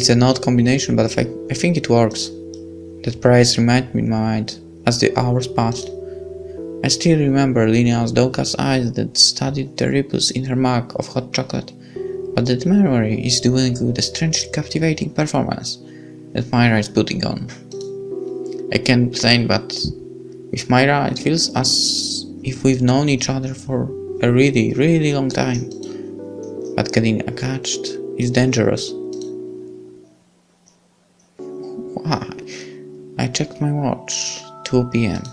It's an odd combination, but I think it works. That praise reminded me in my mind as the hours passed. I still remember Linea's downcast eyes that studied the ripples in her mug of hot chocolate, but that memory is doing with the strangely captivating performance that Myra is putting on. I can't explain, but with Myra it feels as if we've known each other for a really, really long time. But getting attached is dangerous. Why? I checked my watch. 2 p.m.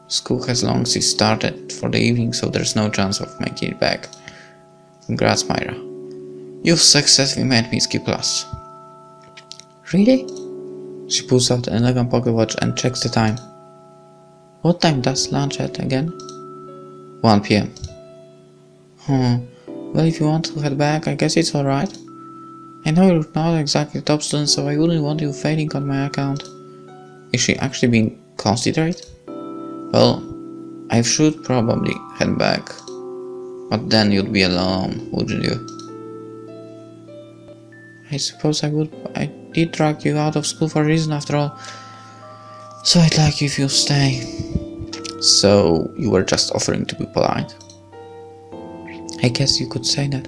School has long since started for the evening, so there's no chance of making it back. Congrats, Myra. You've successfully made me skip class. Really? She pulls out an elegant pocket watch and checks the time. What time does lunch at again? 1 p.m. Well, if you want to head back, I guess it's alright. I know you're not exactly top student, so I wouldn't want you failing on my account. Is she actually being considerate? Well, I should probably head back. But then you'd be alone, wouldn't you? I suppose I would. I did drag you out of school for a reason after all. So I'd like you if you stay. So you were just offering to be polite? I guess you could say that.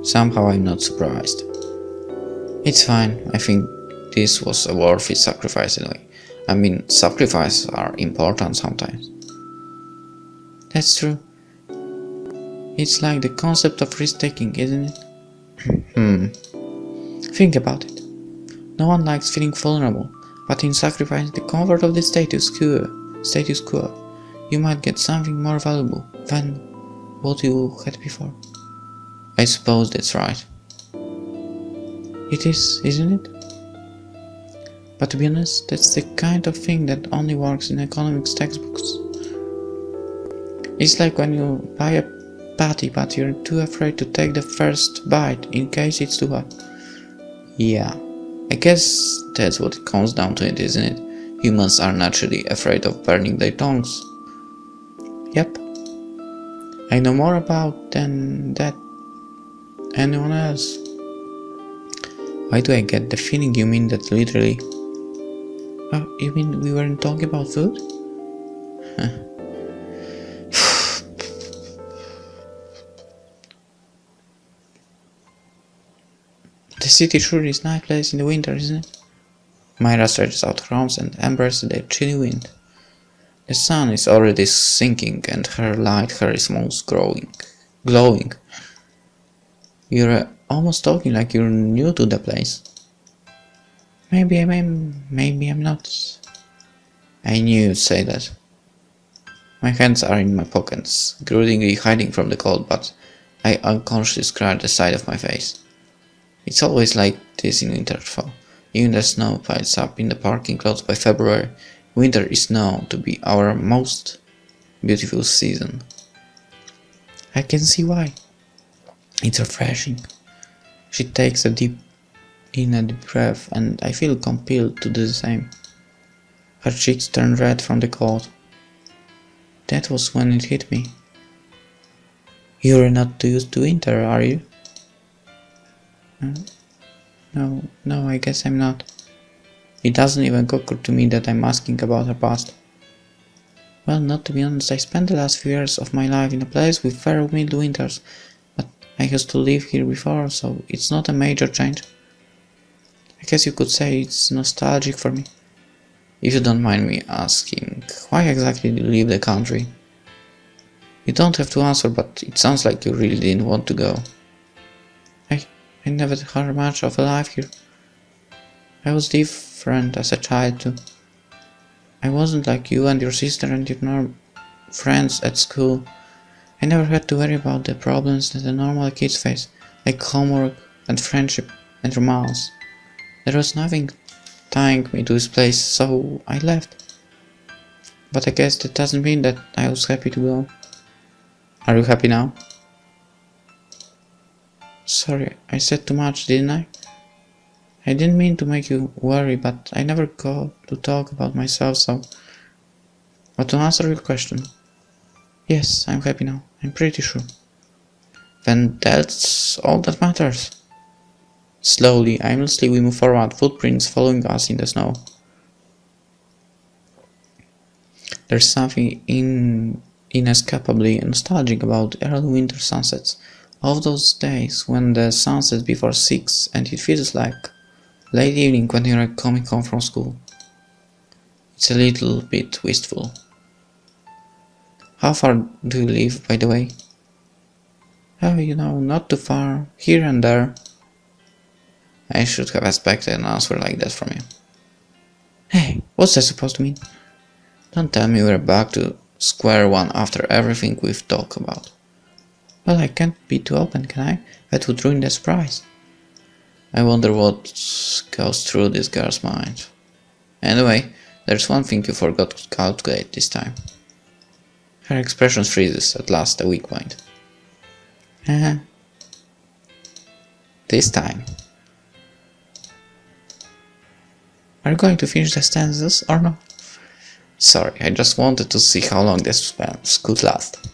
Somehow I'm not surprised. It's fine. I think this was a worthy sacrifice anyway. I mean, sacrifices are important sometimes. That's true. It's like the concept of risk-taking, isn't it? Think about it. No one likes feeling vulnerable, but in sacrificing the comfort of the status quo, you might get something more valuable than what you had before. I suppose that's right. It is, isn't it? But to be honest, that's the kind of thing that only works in economics textbooks. It's like when you buy a patty but you're too afraid to take the first bite in case it's too hot. Yeah, I guess that's what it comes down to, isn't it? Humans are naturally afraid of burning their tongues. Yep. I know more about than that anyone else. Why do I get the feeling you mean that literally? Oh, you mean we weren't talking about food? The city sure is a nice place in the winter, isn't it? Myra stretches out her arms and embraces the chilly wind. The sun is already sinking and her light hair is almost glowing. You're almost talking like you're new to the place. Maybe I'm not. I knew you'd say that. My hands are in my pockets, grudgingly hiding from the cold, but I unconsciously scratch the side of my face. It's always like this in winter fall. Even the snow piles up in the parking lot by February. Winter is known to be our most beautiful season. I can see why. It's refreshing. She takes a deep breath and I feel compelled to do the same. Her cheeks turn red from the cold. That was when it hit me. You're not too used to winter, are you? No, I guess I'm not. It doesn't even occur to me that I'm asking about her past. Well, not to be honest, I spent the last few years of my life in a place with very mild winters, but I used to live here before, so it's not a major change. I guess you could say it's nostalgic for me. If you don't mind me asking, why exactly did you leave the country? You don't have to answer, but it sounds like you really didn't want to go. I never had much of a life here. I was different as a child too. I wasn't like you and your sister and your friends at school. I never had to worry about the problems that the normal kids face, like homework and friendship and romance. There was nothing tying me to this place, so I left. But I guess that doesn't mean that I was happy to go. Are you happy now? Sorry, I said too much, didn't I? I didn't mean to make you worry, but I never got to talk about myself, so... But to answer your question, yes, I'm happy now, I'm pretty sure. Then that's all that matters. Slowly, aimlessly we move forward, footprints following us in the snow. There's something inescapably nostalgic about early winter sunsets, of those days when the sun sets before 6 and it feels like late evening when you're coming home from school. It's a little bit wistful. How far do you live, by the way? Oh, not too far, here and there. I should have expected an answer like that from you. Hey, what's that supposed to mean? Don't tell me we're back to square one after everything we've talked about. Well, I can't be too open, can I? That would ruin the surprise. I wonder what goes through this girl's mind. Anyway, there's one thing you forgot to calculate this time. Her expression freezes, at last a weak point. This time. Are you going to finish the stanzas or no? Sorry, I just wanted to see how long the suspense could last.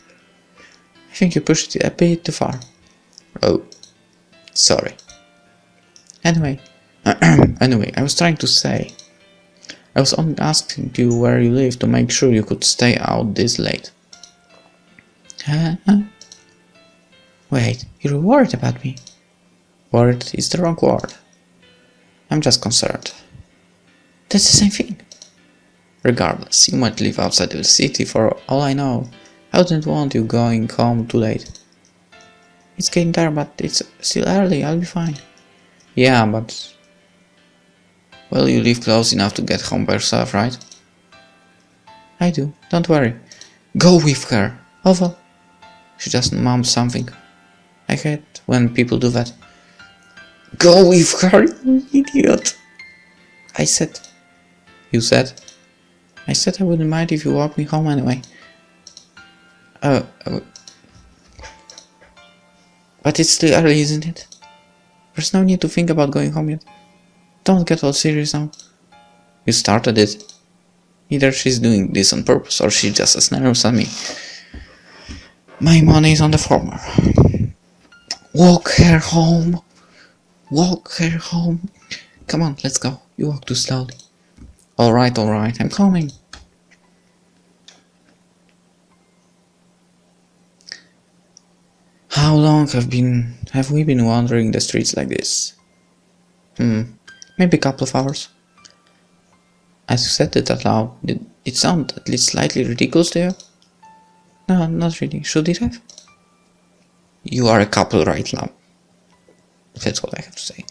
I think you pushed it a bit too far. Oh, sorry. Anyway, I was trying to say, I was only asking you where you live to make sure you could stay out this late. Wait, you're worried about me? Worried is the wrong word. I'm just concerned. That's the same thing. Regardless, you might live outside the city for all I know. I wouldn't want you going home too late. It's getting dark, but it's still early, I'll be fine. Yeah, but... Well, you live close enough to get home by yourself, right? I do, don't worry. Go with her! Although, she just mumbled something. I hate when people do that. Go with her, you idiot! I said... You said? I said I wouldn't mind if you walked me home anyway. But it's still early, isn't it? There's no need to think about going home yet. Don't get all serious now. You started it. Either she's doing this on purpose or she just snares at me. My money is on the former. Walk her home. Walk her home. Come on, let's go. You walk too slowly. Alright, I'm coming. How long have we been wandering the streets like this? Maybe a couple of hours. As you said it out loud, did it sound at least slightly ridiculous to you? No, not really. Should it have? You are a couple right now. That's what I have to say.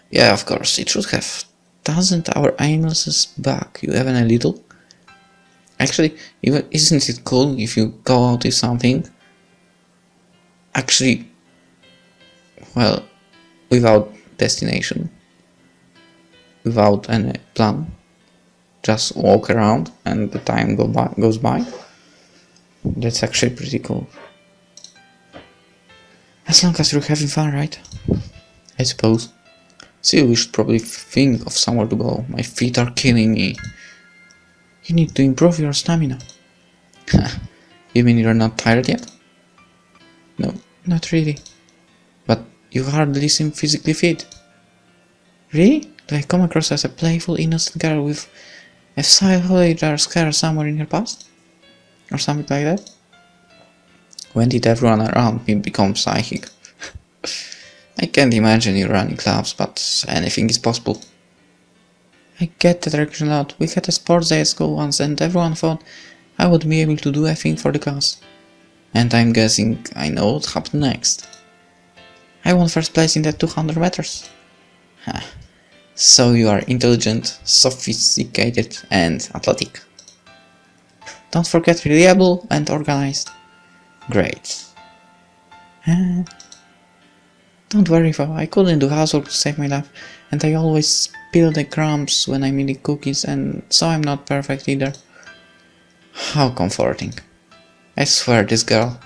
Yeah, of course, it should have. Doesn't our aimlessness bug you even a little? Actually, isn't it cool if you go out with something? Actually, well, without destination, without any plan, just walk around and the time goes by. That's actually pretty cool. As long as you're having fun, right? I suppose. Still, we should probably think of somewhere to go. My feet are killing me. You need to improve your stamina. You mean you're not tired yet? No, not really. But you hardly seem physically fit. Really? Do I come across as a playful, innocent girl with a psychological scare somewhere in her past? Or something like that? When did everyone around me become psychic? I can't imagine you running clubs, but anything is possible. I get that direction a lot. We had a sports day at school once and everyone thought I would be able to do a thing for the class. And I'm guessing I know what happened next. I won first place in the 200 meters. So you are intelligent, sophisticated and athletic. Don't forget reliable and organized. Great. Don't worry though, I couldn't do housework to save my life, and I always spill the crumbs when I'm eating cookies, and so I'm not perfect either. How comforting. I swear, this girl.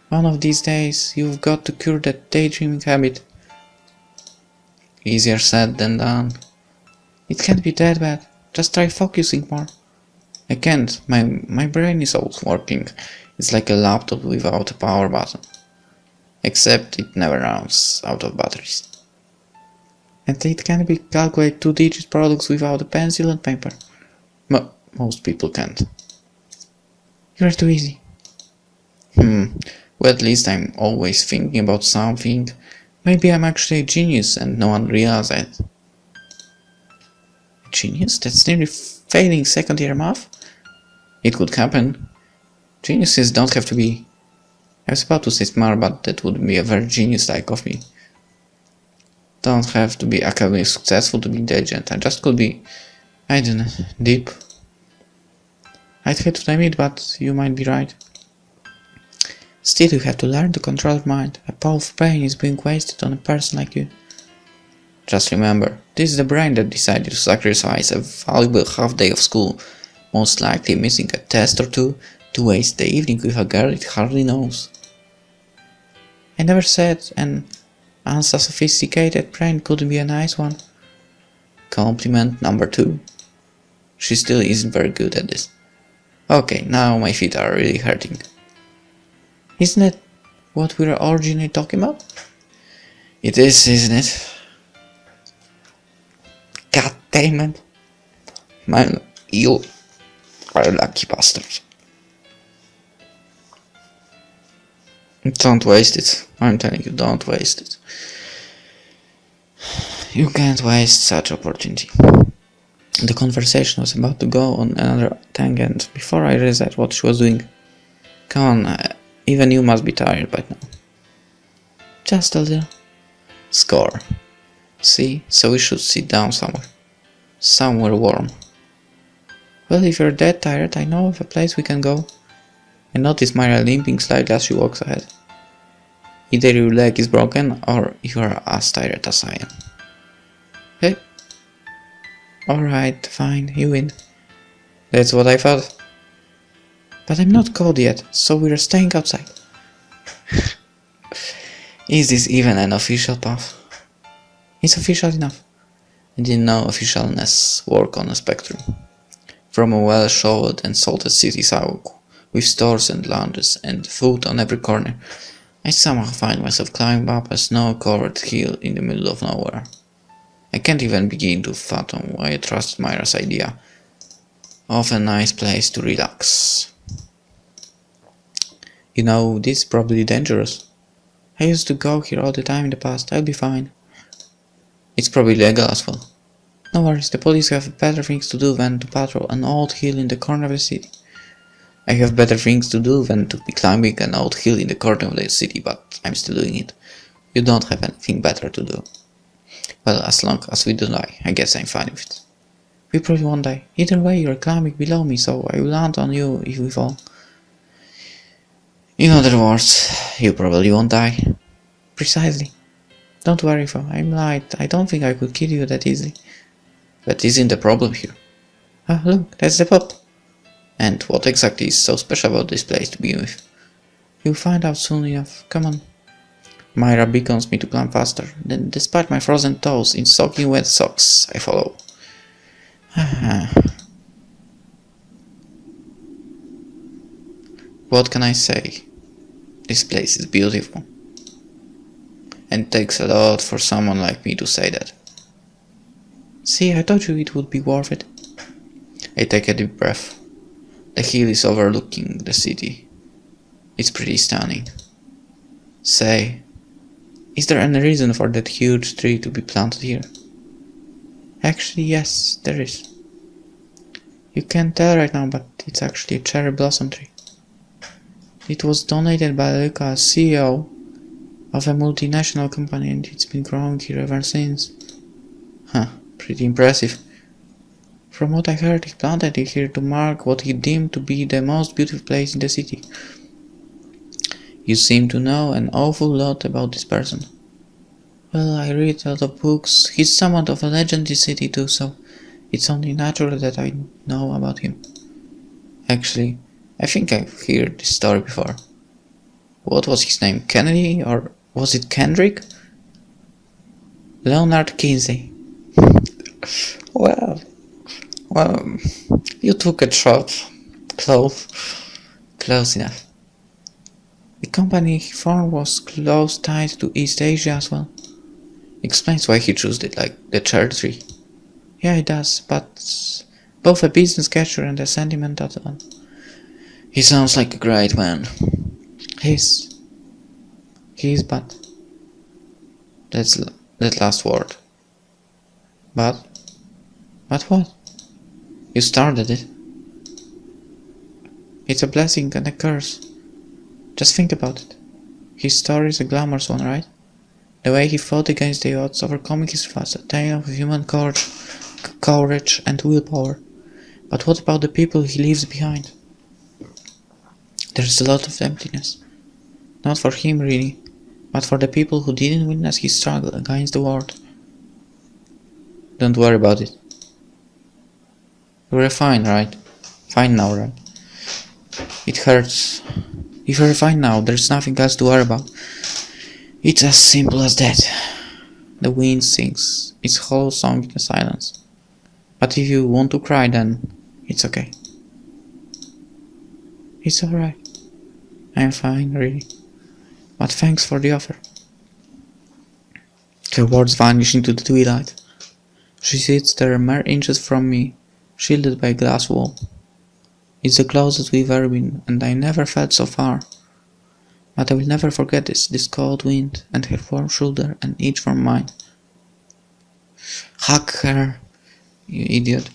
One of these days, you've got to cure that daydreaming habit. Easier said than done. It can't be that bad, just try focusing more. I can't, my brain is always working. It's like a laptop without a power button. Except it never runs out of batteries. And it can be calculate 2-digit products without a pencil and paper. Most people can't. You're too easy. Well, at least I'm always thinking about something. Maybe I'm actually a genius and no one realizes it. A genius? That's nearly failing second year math? It could happen. Geniuses don't have to be... I was about to say smart, but that would be a very genius-like of me. Don't have to be academically successful to be intelligent. I just could be, I don't know, deep. I'd hate to admit, but you might be right. Still, you have to learn to control your mind. A powerful brain is being wasted on a person like you. Just remember, this is the brain that decided to sacrifice a valuable half-day of school, most likely missing a test or two, to waste the evening with a girl it hardly knows. I never said an unsophisticated brain couldn't be a nice one. Compliment number 2. She still isn't very good at this. Okay, now my feet are really hurting. Isn't it what we were originally talking about? It is, isn't it? God damn it. Man, you are lucky bastards. Don't waste it. I'm telling you, don't waste it. You can't waste such opportunity. The conversation was about to go on another tangent before I realized what she was doing. Come on, even you must be tired by now. Just a little. Score. See, so we should sit down somewhere. Somewhere warm. Well, if you're that tired, I know of a place we can go. I notice Myra limping slightly as she walks ahead. Either your leg is broken or you are as tired as I am. Hey. Alright, fine, you win. That's what I thought. But I'm not cold yet, so we're staying outside. Is this even an official path? It's official enough. I didn't know officialness work on a spectrum. From a well-showered and salted city sidewalk, with stores and lounges and food on every corner, I somehow find myself climbing up a snow-covered hill in the middle of nowhere. I can't even begin to fathom why I trusted Myra's idea of a nice place to relax. You know, this is probably dangerous. I used to go here all the time in the past. I'll be fine. It's probably legal as well. No worries, the police have better things to do than to patrol an old hill in the corner of the city. I have better things to do than to be climbing an old hill in the corner of the city, but I'm still doing it. You don't have anything better to do. Well, as long as we don't die, I guess I'm fine with it. We probably won't die. Either way, you're climbing below me, so I will land on you if we fall. In other words, you probably won't die. Precisely. Don't worry, though, I'm light. I don't think I could kill you that easily. That isn't the problem here. Ah, look, that's the pub. And what exactly is so special about this place to begin with? You'll find out soon enough. Come on. Myra beckons me to climb faster. Then, despite my frozen toes in soaking wet socks, I follow. What can I say? This place is beautiful. And it takes a lot for someone like me to say that. See, I told you it would be worth it. I take a deep breath. The hill is overlooking the city. It's pretty stunning. Say, is there any reason for that huge tree to be planted here? Actually, yes, there is. You can't tell right now, but it's actually a cherry blossom tree. It was donated by Luca, CEO of a multinational company, and it's been growing here ever since. Huh, pretty impressive. From what I heard, he planted it here to mark what he deemed to be the most beautiful place in the city. You seem to know an awful lot about this person. Well, I read a lot of books. He's somewhat of a legend in the city too, so it's only natural that I know about him. Actually, I think I've heard this story before. What was his name? Kennedy? Or was it Kendrick? Leonard Kinsey. Well, you took a shot. Close enough. The company he formed was close tied to East Asia as well. Explains why he chose it, like the cherry tree. Yeah, it does, but both a business gesture and a sentimental one. He sounds like a great man. He is, but that's that last word. But what? You started it. It's a blessing and a curse. Just think about it. His story is a glamorous one, right? The way he fought against the odds, overcoming his flaws, a tale of human courage and willpower. But what about the people he leaves behind? There's a lot of emptiness. Not for him really, but for the people who didn't witness his struggle against the world. Don't worry about it. You're fine, right? Fine now, right? It hurts. If you're fine now, there's nothing else to worry about. It's as simple as that. The wind sings its hollow song in the silence. But if you want to cry, then it's okay. It's alright. I'm fine, really. But thanks for the offer. Her words vanish into the twilight. She sits there mere inches from me, shielded by a glass wall. It's the closest we've ever been, and I never felt so far. But I will never forget this cold wind, and her warm shoulder, and each from mine. Hug her, you idiot.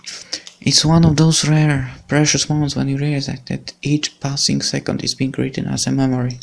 It's one of those rare, precious moments when you realize that each passing second is being written as a memory.